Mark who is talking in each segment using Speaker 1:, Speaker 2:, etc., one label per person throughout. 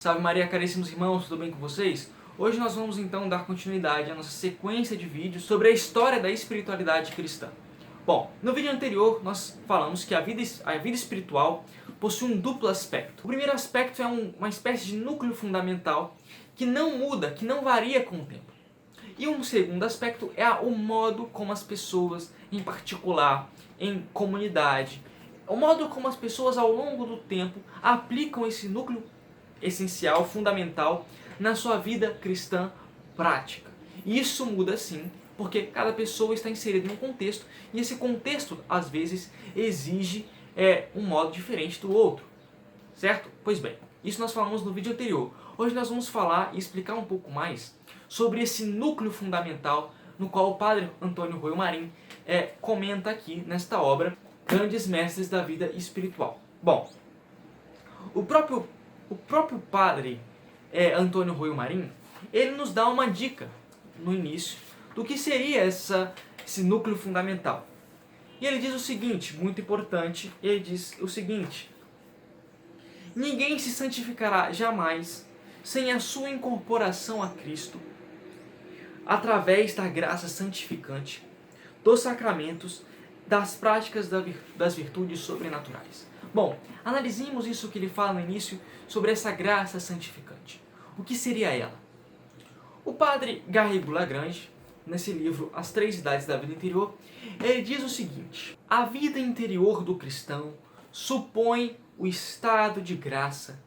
Speaker 1: Salve Maria, caríssimos irmãos, tudo bem com vocês? Hoje nós vamos então dar continuidade à nossa sequência de vídeos sobre a história da espiritualidade cristã. Bom, no vídeo anterior nós falamos que a vida espiritual possui um duplo aspecto. O primeiro aspecto é uma espécie de núcleo fundamental que não muda, que não varia com o tempo. E um segundo aspecto é o modo como as pessoas, em particular, em comunidade, o modo como as pessoas ao longo do tempo aplicam esse núcleo essencial, fundamental, na sua vida cristã prática. E isso muda sim, porque cada pessoa está inserida em um contexto, e esse contexto, às vezes, exige um modo diferente do outro. Certo? Pois bem, isso nós falamos no vídeo anterior. Hoje nós vamos falar e explicar um pouco mais sobre esse núcleo fundamental no qual o padre Antônio Royo Marim comenta aqui nesta obra, Grandes Mestres da Vida Espiritual. Bom, o próprio padre Antônio Royo Marim, ele nos dá uma dica no início do que seria esse núcleo fundamental. E ele diz o seguinte, muito importante, ele diz o seguinte: ninguém se santificará jamais sem a sua incorporação a Cristo, através da graça santificante, dos sacramentos, das práticas das virtudes sobrenaturais. Bom, analisemos isso que ele fala no início sobre essa graça santificante. O que seria ela? O padre Garrigou Lagrange, nesse livro As Três Idades da Vida Interior, ele diz o seguinte: a vida interior do cristão supõe o estado de graça,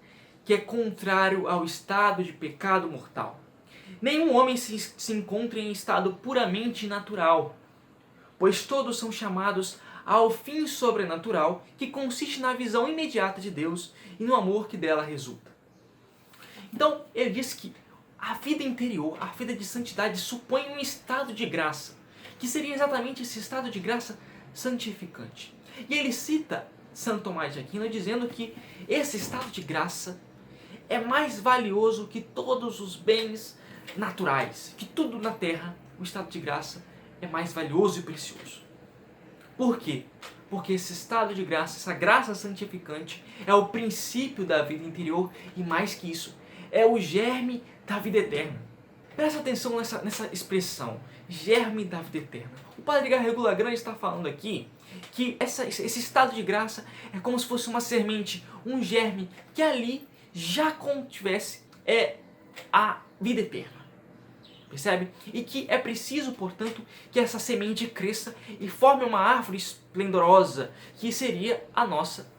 Speaker 1: que é contrário ao estado de pecado mortal. Nenhum homem se encontra em estado puramente natural, pois todos são chamados ao fim sobrenatural que consiste na visão imediata de Deus e no amor que dela resulta. Então, ele diz que a vida interior, a vida de santidade, supõe um estado de graça, que seria exatamente esse estado de graça santificante. E ele cita Santo Tomás de Aquino dizendo que esse estado de graça é mais valioso que todos os bens naturais, que tudo na terra, o estado de graça é mais valioso e precioso. Por quê? Porque esse estado de graça, essa graça santificante, é o princípio da vida interior e, mais que isso, é o germe da vida eterna. Presta atenção nessa expressão, germe da vida eterna. O padre Garrigou Lagrange está falando aqui que esse estado de graça é como se fosse uma semente, um germe que ali já contivesse a vida eterna. Percebe? E que é preciso, portanto, que essa semente cresça e forme uma árvore esplendorosa, que seria a nossa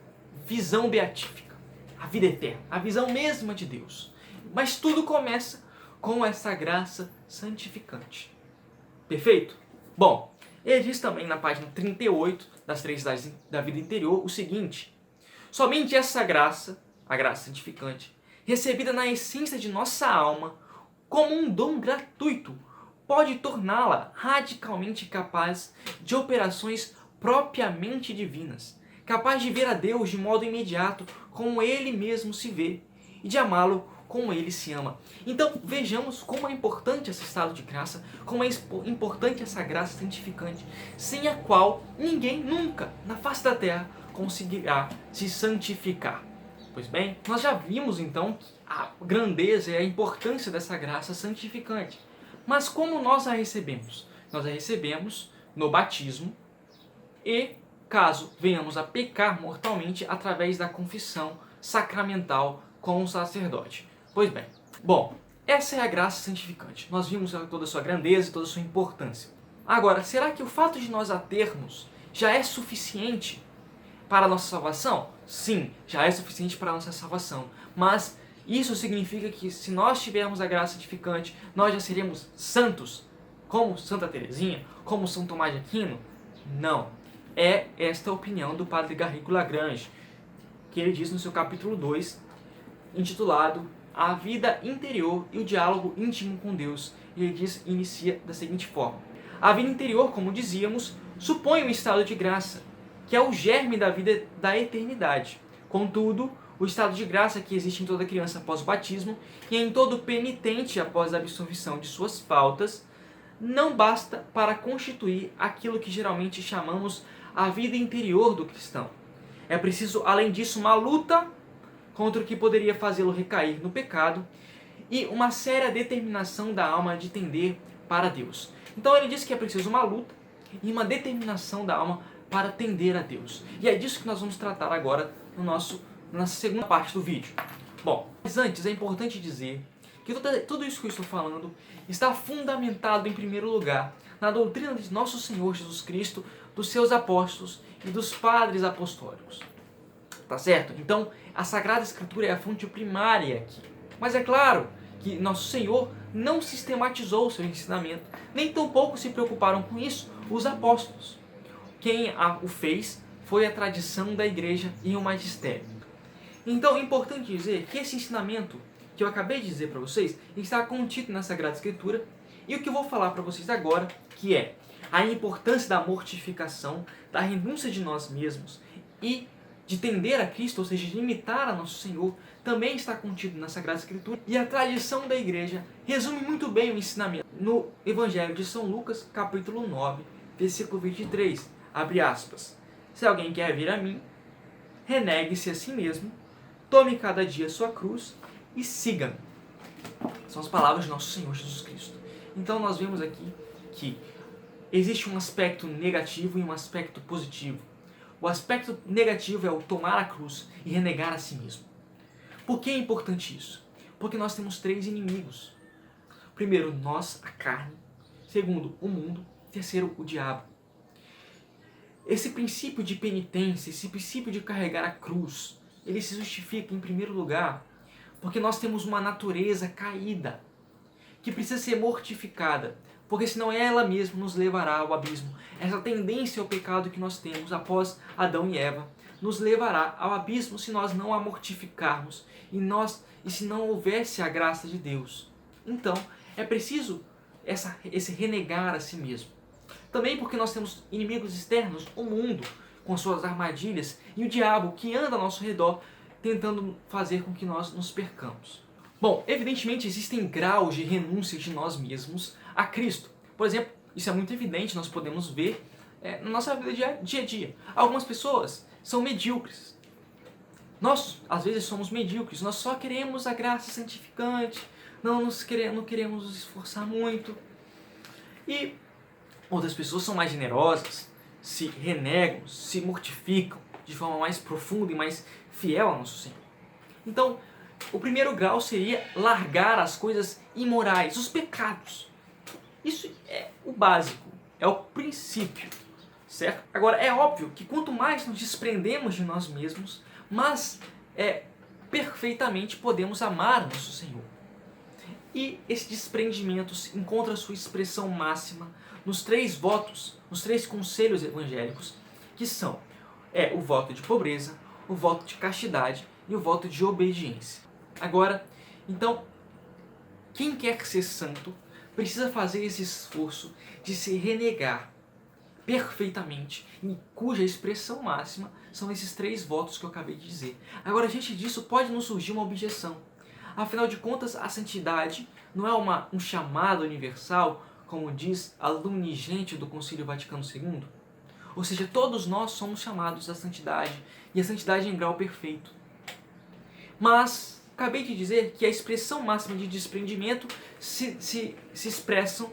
Speaker 1: visão beatífica, a vida eterna, a visão mesma de Deus. Mas tudo começa com essa graça santificante. Perfeito? Bom, ele diz também na página 38 das Três Idades da Vida Interior o seguinte: somente essa graça, a graça santificante, recebida na essência de nossa alma, como um dom gratuito, pode torná-la radicalmente capaz de operações propriamente divinas, capaz de ver a Deus de modo imediato como Ele mesmo se vê e de amá-lo como Ele se ama. Então vejamos como é importante esse estado de graça, como é importante essa graça santificante, sem a qual ninguém nunca na face da terra conseguirá se santificar. Pois bem, nós já vimos então a grandeza e a importância dessa graça santificante. Mas como nós a recebemos? Nós a recebemos no batismo e, caso venhamos a pecar mortalmente, através da confissão sacramental com o sacerdote. Pois bem, bom, essa é a graça santificante. Nós vimos toda a sua grandeza e toda a sua importância. Agora, será que o fato de nós a termos já é suficiente para a nossa salvação? Sim, já é suficiente para a nossa salvação. Mas isso significa que se nós tivermos a graça santificante, nós já seremos santos, como Santa Teresinha, como São Tomás de Aquino? Não. É esta a opinião do padre Garrigou Lagrange, que ele diz no seu capítulo 2, intitulado A Vida Interior e o Diálogo Íntimo com Deus. E ele inicia da seguinte forma: a vida interior, como dizíamos, supõe um estado de graça, que é o germe da vida da eternidade. Contudo, o estado de graça que existe em toda criança após o batismo e em todo penitente após a absolvição de suas faltas, não basta para constituir aquilo que geralmente chamamos a vida interior do cristão. É preciso, além disso, uma luta contra o que poderia fazê-lo recair no pecado e uma séria determinação da alma de tender para Deus. Então ele diz que é preciso uma luta e uma determinação da alma para tender a Deus. E é disso que nós vamos tratar agora na segunda parte do vídeo. Bom, mas antes é importante dizer que tudo isso que eu estou falando está fundamentado em primeiro lugar na doutrina de nosso Senhor Jesus Cristo, dos seus apóstolos e dos padres apostólicos. Tá certo? Então, a Sagrada Escritura é a fonte primária aqui. Mas é claro que nosso Senhor não sistematizou o seu ensinamento, nem tampouco se preocuparam com isso os apóstolos. Quem o fez foi a tradição da igreja e o magistério. Então é importante dizer que esse ensinamento que eu acabei de dizer para vocês está contido na Sagrada Escritura, e o que eu vou falar para vocês agora, que é a importância da mortificação, da renúncia de nós mesmos e de tender a Cristo, ou seja, de imitar a nosso Senhor, também está contido na Sagrada Escritura, e a tradição da igreja resume muito bem o ensinamento no Evangelho de São Lucas, capítulo 9, versículo 23, abre aspas: se alguém quer vir a mim, renegue-se a si mesmo, tome cada dia a sua cruz e siga-me. São as palavras de nosso Senhor Jesus Cristo. Então nós vemos aqui que existe um aspecto negativo e um aspecto positivo. O aspecto negativo é o tomar a cruz e renegar a si mesmo. Por que é importante isso? Porque nós temos 3 inimigos. Primeiro, nós, a carne. Segundo, o mundo. Terceiro, o diabo. Esse princípio de penitência, esse princípio de carregar a cruz, ele se justifica em primeiro lugar porque nós temos uma natureza caída que precisa ser mortificada, porque senão ela mesma nos levará ao abismo. Essa tendência ao pecado que nós temos após Adão e Eva nos levará ao abismo se nós não a mortificarmos e se não houvesse a graça de Deus. Então, é preciso esse renegar a si mesmo. Também porque nós temos inimigos externos, o mundo, com suas armadilhas, e o diabo que anda ao nosso redor, tentando fazer com que nós nos percamos. Bom, evidentemente existem graus de renúncia de nós mesmos a Cristo. Por exemplo, isso é muito evidente, nós podemos ver na nossa vida dia a dia. Algumas pessoas são medíocres. Nós, às vezes, somos medíocres. Nós só queremos a graça santificante, não queremos nos esforçar muito. E outras pessoas são mais generosas, se renegam, se mortificam de forma mais profunda e mais fiel ao nosso Senhor. Então, o primeiro grau seria largar as coisas imorais, os pecados. Isso é o básico, é o princípio, certo? Agora, é óbvio que quanto mais nos desprendemos de nós mesmos, mais perfeitamente podemos amar nosso Senhor. E esse desprendimento encontra sua expressão máxima nos 3 votos, nos 3 conselhos evangélicos, que são o voto de pobreza, o voto de castidade e o voto de obediência. Agora, então, quem quer ser santo precisa fazer esse esforço de se renegar perfeitamente, e cuja expressão máxima são esses 3 votos que eu acabei de dizer. Agora, diante disso, pode nos surgir uma objeção. Afinal de contas, a santidade não é um chamado universal, como diz a Lumen Gentium do Concílio Vaticano II? Ou seja, todos nós somos chamados à santidade, e a santidade em grau perfeito. Mas acabei de dizer que a expressão máxima de desprendimento se expressam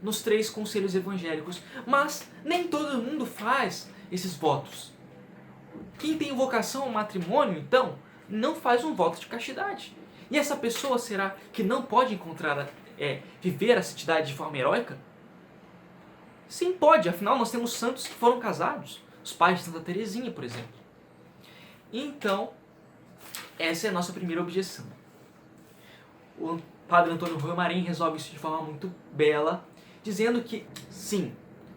Speaker 1: nos 3 conselhos evangélicos. Mas nem todo mundo faz esses votos. Quem tem vocação ao matrimônio, então, não faz um voto de castidade. E essa pessoa, será que não pode viver a santidade de forma heróica? Sim, pode. Afinal, nós temos santos que foram casados. Os pais de Santa Teresinha, por exemplo. Então, essa é a nossa primeira objeção. O padre Antônio Roemarim resolve isso de forma muito bela, dizendo que, sim,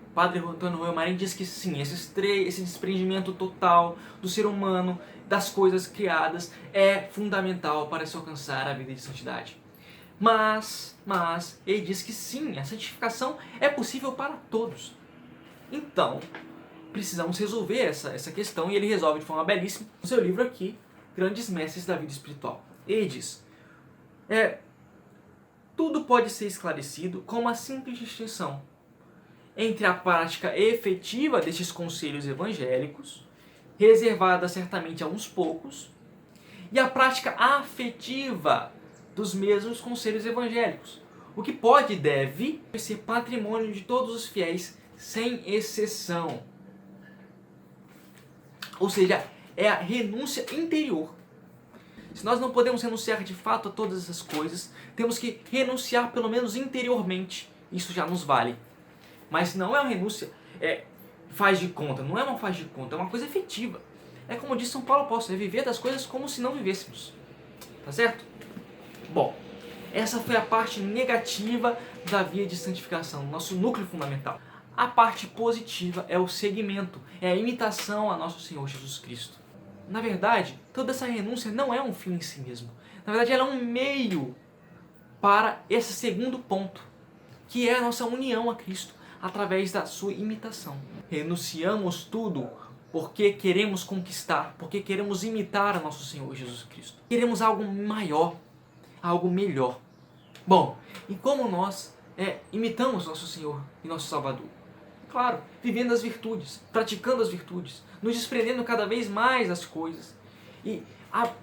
Speaker 1: o padre Antônio Roemarim diz que sim, esse desprendimento total do ser humano, das coisas criadas, é fundamental para se alcançar a vida de santidade. Mas, ele diz que sim, a santificação é possível para todos. Então, precisamos resolver essa questão, e ele resolve de forma belíssima no seu livro aqui, Grandes Mestres da Vida Espiritual. Ele diz: tudo pode ser esclarecido com uma simples distinção entre a prática efetiva destes conselhos evangélicos, reservada certamente a uns poucos, e a prática afetiva dos mesmos conselhos evangélicos, o que pode e deve ser patrimônio de todos os fiéis, sem exceção. Ou seja, é a renúncia interior. Se nós não podemos renunciar de fato a todas essas coisas, temos que renunciar pelo menos interiormente. Isso já nos vale. Mas não é uma renúncia faz de conta, não é uma faz de conta, é uma coisa efetiva. É como diz São Paulo Apóstolo, é viver das coisas como se não vivêssemos. Tá certo? Bom, essa foi a parte negativa da via de santificação, nosso núcleo fundamental. A parte positiva é o seguimento, é a imitação a nosso Senhor Jesus Cristo. Na verdade, toda essa renúncia não é um fim em si mesmo. Na verdade, ela é um meio para esse segundo ponto, que é a nossa união a Cristo, através da sua imitação. Renunciamos tudo porque queremos conquistar, porque queremos imitar a nosso Senhor Jesus Cristo. Queremos algo maior, algo melhor. Bom, e como nós imitamos nosso Senhor e nosso Salvador? Claro, vivendo as virtudes, praticando as virtudes, nos desprendendo cada vez mais das coisas e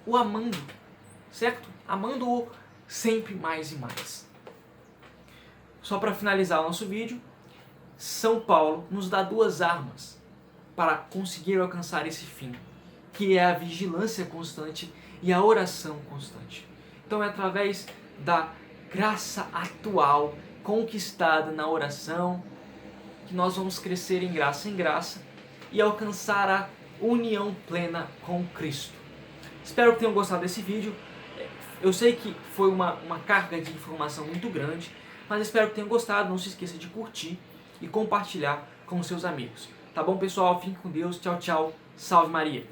Speaker 1: o amando, certo? Amando-o sempre mais e mais. Só para finalizar o nosso vídeo, São Paulo nos dá duas armas para conseguir alcançar esse fim, que é a vigilância constante e a oração constante. Então é através da graça atual conquistada na oração que nós vamos crescer em graça e alcançar a união plena com Cristo. Espero que tenham gostado desse vídeo. Eu sei que foi uma carga de informação muito grande, mas espero que tenham gostado. Não se esqueça de curtir e compartilhar com seus amigos. Tá bom, pessoal? Fiquem com Deus. Tchau, tchau. Salve Maria!